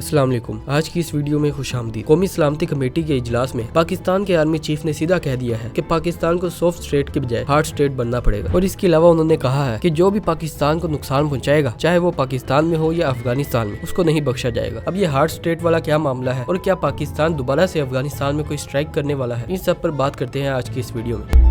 अस्सलाम वालेकुम। आज की इस वीडियो में खुशामदीद। कौमी सलामती कमेटी के इजलास में पाकिस्तान के आर्मी चीफ ने सीधा कह दिया है कि पाकिस्तान को सॉफ्ट स्टेट के बजाय हार्ड स्टेट बनना पड़ेगा। और इसके अलावा उन्होंने कहा है कि जो भी पाकिस्तान को नुकसान पहुंचाएगा, चाहे वो पाकिस्तान में हो या अफगानिस्तान में, उसको नहीं बख्शा जाएगा। अब ये हार्ड स्टेट वाला क्या मामला है और क्या पाकिस्तान दोबारा से अफगानिस्तान में कोई स्ट्राइक करने वाला है, इन सब पर बात करते हैं आज की इस वीडियो में।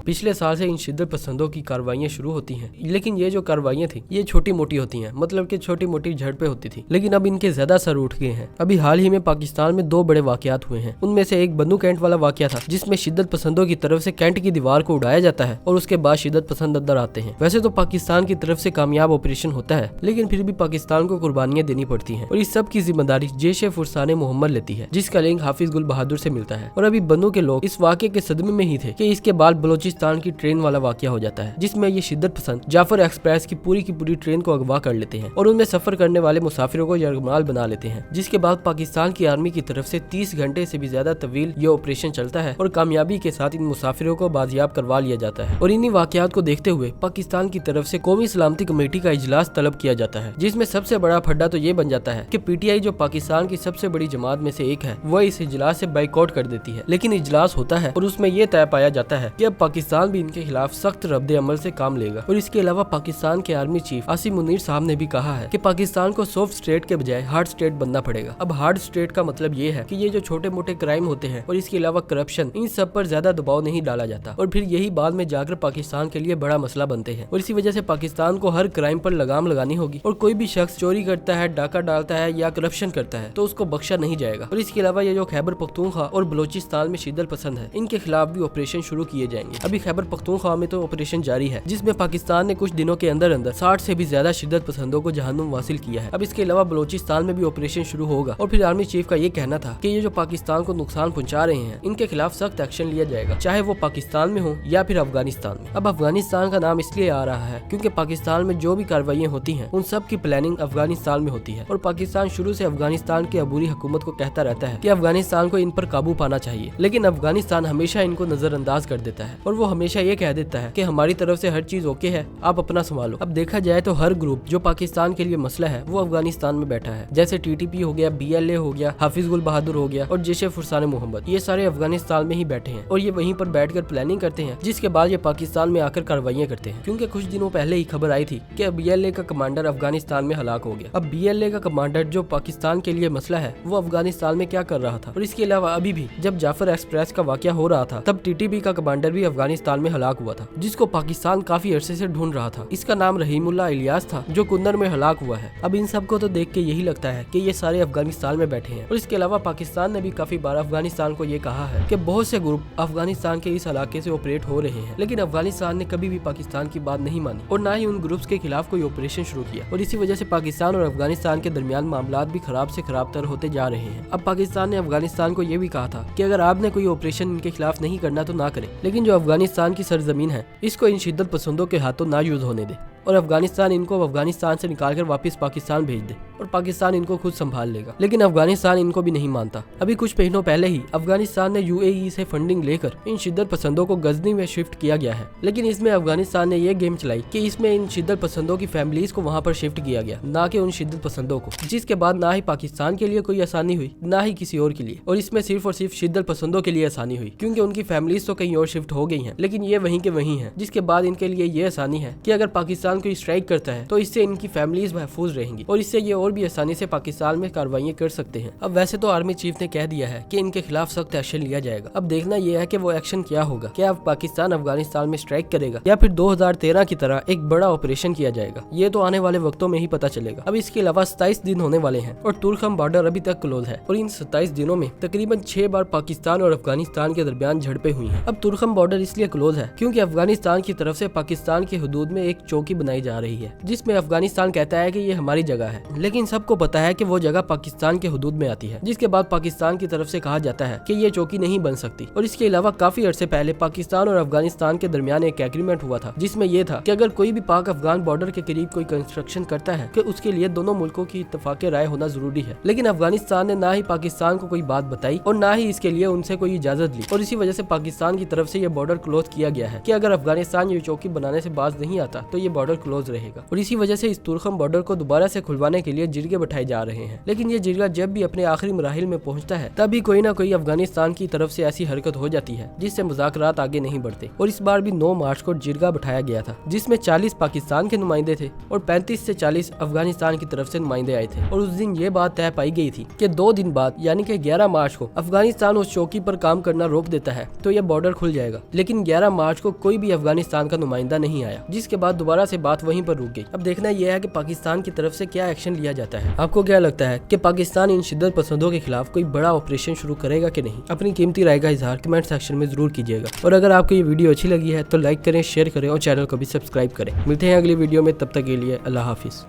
पिछले साल से इन शिद्दत पसंदों की कार्रवाइयां शुरू होती हैं, लेकिन ये जो कार्रवाइयां थी ये छोटी मोटी होती हैं, मतलब कि छोटी मोटी झड़पें होती थी, लेकिन अब इनके ज्यादा सर उठ गए हैं। अभी हाल ही में पाकिस्तान में 2 बड़े वाकयात हुए हैं। उनमें से एक बन्नू कैंट वाला वाकया था, जिसमें शिद्दत पसंदों की तरफ से कैंट की दीवार को उड़ाया जाता है और उसके बाद शिद्दत पसंद अंदर आते हैं। वैसे तो पाकिस्तान की तरफ से कामयाब ऑपरेशन होता है, लेकिन फिर भी पाकिस्तान को कुर्बानियां देनी पड़ती हैं और इस सब की जिम्मेदारी जैश ए फुरसान मोहम्मद लेती है, जिसका लिंक हाफिज गुल बहादुर से मिलता है। और अभी बन्नू के लोग इस वाकये के सदमे में ही थे कि इसके बाद बलोचिस्तान की ट्रेन वाला वाकया हो जाता है, जिसमें ये शिद्दत पसंद जाफर एक्सप्रेस की पूरी ट्रेन को अगवा कर लेते हैं और उनमें सफर करने वाले मुसाफिरों को यरगमाल बना लेते हैं। जिसके बाद पाकिस्तान की आर्मी की तरफ से 30 घंटे से भी ज्यादा तवील ये ऑपरेशन चलता है और कामयाबी के साथ इन मुसाफिरों को बाजियाब करवा लिया जाता है। और इन्हीं वाकयात को देखते हुए पाकिस्तान की तरफ से कौमी सलामती कमेटी का इजलास तलब किया जाता है, जिसमें सबसे बड़ा फड्डा तो ये बन जाता है कि PTI जो पाकिस्तान की सबसे बड़ी जमात में से एक है, वह इस इजलास से बाइकआउट कर देती है। लेकिन इजलास होता है और उसमें यह तय पाया जाता है कि अब पाकिस्तान भी इनके खिलाफ सख्त रद्द अमल से काम लेगा। और इसके अलावा पाकिस्तान के आर्मी चीफ आसिम मुनीर साहब ने भी कहा है कि पाकिस्तान को सॉफ्ट स्टेट के बजाय हार्ड स्टेट बनना पड़ेगा। अब हार्ड स्टेट का मतलब ये है कि ये जो छोटे मोटे क्राइम होते हैं और इसके अलावा करप्शन, इन सब पर ज्यादा दबाव नहीं डाला जाता और फिर यही बाद में जाकर पाकिस्तान के लिए बड़ा मसला बनते हैं। और इसी वजह से पाकिस्तान को हर क्राइम पर लगाम लगानी होगी और कोई भी शख्स चोरी करता है, डाका डालता है या करप्शन करता है तो उसको बख्शा नहीं जाएगा। और इसके अलावा ये जो खैबर पख्तूनख्वा और बलोचिस्तान में शिद्दत पसंद है, इनके खिलाफ भी ऑपरेशन शुरू किए जाएंगे। अभी खैबर पख्तूनख्वा में तो ऑपरेशन जारी है, जिसमें पाकिस्तान ने कुछ दिनों के अंदर 60 से भी ज्यादा शिद्दत पसंदों को जहन्नुम हासिल किया है। अब इसके अलावा बलोचिस्तान में भी ऑपरेशन शुरू होगा और फिर आर्मी चीफ का ये कहना था कि ये जो पाकिस्तान को नुकसान पहुंचा रहे हैं, इनके खिलाफ सख्त एक्शन लिया जाएगा, चाहे वो पाकिस्तान में हो या फिर अफगानिस्तान में। अब अफगानिस्तान का नाम इसलिए आ रहा है क्योंकि पाकिस्तान में जो भी कार्रवाइयां होती हैं, उन सब की प्लानिंग अफगानिस्तान में होती है और पाकिस्तान शुरू से अफगानिस्तान की अबूरी हुकूमत को कहता रहता है कि अफगानिस्तान को इन पर काबू पाना चाहिए, लेकिन अफगानिस्तान हमेशा इनको नजरअंदाज कर देता है और वो हमेशा ये कह देता है कि हमारी तरफ से हर चीज ओके है, आप अपना संभालो। अब देखा जाए तो हर ग्रुप जो पाकिस्तान के लिए मसला है वो अफगानिस्तान में बैठा है, जैसे TTP हो गया, BLA हो गया, हाफिज गुल बहादुर हो गया और जैश ए फुरसान मोहम्मद, ये सारे अफगानिस्तान में ही बैठे हैं और ये वहीं पर बैठकर प्लानिंग करते हैं, जिसके बाद ये पाकिस्तान में आकर कार्रवाइयां करते हैं। क्योंकि कुछ दिनों पहले ही खबर आई थी कि BLA का कमांडर अफगानिस्तान में हलाक हो गया। अब BLA का कमांडर जो पाकिस्तान के लिए मसला है, वो अफगानिस्तान में क्या कर रहा था। और इसके अलावा अभी भी जब जाफर एक्सप्रेस का वाकया हो रहा था, तब TTP का कमांडर भी अफगानिस्तान में हलाक हुआ था, जिसको पाकिस्तान काफी अरसे से ढूंढ रहा था। इसका नाम रहीमुल्लाह इलियास था, जो कुन्नर में हलाक हुआ है। अब इन सब को तो देख के यही लगता है कि ये सारे अफगानिस्तान में बैठे हैं। और इसके अलावा पाकिस्तान ने भी काफी बार अफगानिस्तान को ये कहा है कि बहुत से ग्रुप अफगानिस्तान के इस इलाके से ऑपरेट हो रहे हैं, लेकिन अफगानिस्तान ने कभी भी पाकिस्तान की बात नहीं मानी और न ही उन ग्रुप्स के खिलाफ कोई ऑपरेशन शुरू किया। और इसी वजह से पाकिस्तान और अफगानिस्तान के दरमियान मामलात भी खराब से खराब तर होते जा रहे हैं। अब पाकिस्तान ने अफगानिस्तान को ये भी कहा था कि अगर आपने कोई ऑपरेशन इनके खिलाफ नहीं करना तो ना करें, लेकिन जो अफगानिस्तान की सरजमीन है, इसको इन शिद्दत पसंदों के हाथों ना यूज होने दे और अफगानिस्तान इनको अफगानिस्तान से निकालकर वापस पाकिस्तान भेज दे और पाकिस्तान इनको खुद संभाल लेगा। लेकिन अफगानिस्तान इनको भी नहीं मानता। अभी कुछ महीनों पहले ही अफगानिस्तान ने UAE से फंडिंग लेकर इन शिद्दत पसंदों को गजनी में शिफ्ट किया गया है, लेकिन इसमें अफगानिस्तान ने ये गेम चलाई कि इसमें इन शिद्दत पसंदों की फैमिलीज को वहाँ पर शिफ्ट किया गया, ना कि उन शिद्दत पसंदों को, जिसके बाद ना ही पाकिस्तान के लिए कोई आसानी हुई, ना ही किसी और के लिए। और इसमें सिर्फ और सिर्फ शिद्दत पसंदों के लिए आसानी हुई, क्योंकि उनकी फैमिलीज तो कहीं और शिफ्ट हो गई हैं, लेकिन ये वहीं के वहीं हैं। जिसके बाद इनके लिए ये आसानी है कि अगर पाकिस्तान कोई स्ट्राइक करता है तो इससे इनकी फैमिलीज महफूज रहेंगी और इससे ये और भी आसानी से पाकिस्तान में कार्रवाइयां कर सकते हैं। अब वैसे तो आर्मी चीफ ने कह दिया है कि इनके खिलाफ सख्त एक्शन लिया जाएगा। अब देखना यह है कि वो एक्शन क्या होगा। क्या अब पाकिस्तान अफगानिस्तान में स्ट्राइक करेगा या फिर 2013 की तरह एक बड़ा ऑपरेशन किया जाएगा, ये तो आने वाले वक्तों में ही पता चलेगा। अब इसके अलावा 27 दिन होने वाले हैं और तुर्खम बॉर्डर अभी तक क्लोज है और इन 27 दिनों में तकरीबन 6 बार पाकिस्तान और अफगानिस्तान के दरमियान झड़पें हुई हैं। अब तुर्खम बॉर्डर इसलिए क्लोज है क्योंकि अफगानिस्तान की तरफ से पाकिस्तान की हदूद में एक चौकी बनाई जा रही है, जिसमें अफगानिस्तान कहता है कि ये हमारी जगह है, लेकिन सबको पता है कि वो जगह पाकिस्तान के हुदूद में आती है, जिसके बाद पाकिस्तान की तरफ से कहा जाता है कि ये चौकी नहीं बन सकती। और इसके अलावा काफी अरसे पहले पाकिस्तान और अफगानिस्तान के दरमियान एक एग्रीमेंट हुआ था, जिसमें यह था कि अगर कोई भी पाक अफगान बॉर्डर के करीब कोई कंस्ट्रक्शन करता है कि उसके लिए दोनों मुल्कों की इत्तफाक राय होना जरूरी है। लेकिन अफगानिस्तान ने ना ही पाकिस्तान को कोई बात बताई और ना ही इसके लिए उनसे कोई इजाजत ली, और इसी वजह से पाकिस्तान की तरफ से ये बॉर्डर क्लोज किया गया है कि अगर अफगानिस्तान ये चौकी बनाने से बाज नहीं आता तो ये बॉर्डर बॉर्डर क्लोज रहेगा और इसी वजह से इस तुर्खम बॉर्डर को दोबारा से खुलवाने के लिए जिरगे बैठाए जा रहे हैं। लेकिन ये जिरगा जब भी अपने आखिरी मराहिल में पहुंचता है तभी कोई ना कोई अफगानिस्तान की तरफ से ऐसी हरकत हो जाती है जिससे मुज़ाकरात आगे नहीं बढ़ते। और इस बार भी 9 मार्च को जिरगा बैठाया गया था जिसमें 40 पाकिस्तान के नुमाइंदे थे और 35 से 40 अफगानिस्तान की तरफ से नुमाइंदे आए थे। और उस दिन ये बात तय पाई गई थी कि 2 दिन बाद यानी कि 11 मार्च को अफगानिस्तान उस चौकी पर काम करना रोक देता है तो यह बॉर्डर खुल जाएगा। लेकिन 11 मार्च को कोई भी अफगानिस्तान का नुमाइंदा नहीं आया, जिसके बाद दोबारा से बात वहीं पर रुक गई। अब देखना यह है कि पाकिस्तान की तरफ से क्या एक्शन लिया जाता है। आपको क्या लगता है कि पाकिस्तान इन शिद्दत पसंदों के खिलाफ कोई बड़ा ऑपरेशन शुरू करेगा कि नहीं? अपनी कीमती राय का इजहार कमेंट सेक्शन में जरूर कीजिएगा। और अगर आपको ये वीडियो अच्छी लगी है तो लाइक करें, शेयर करें और चैनल को भी सब्सक्राइब करें। मिलते हैं अगली वीडियो में, तब तक के लिए अल्लाह हाफिज।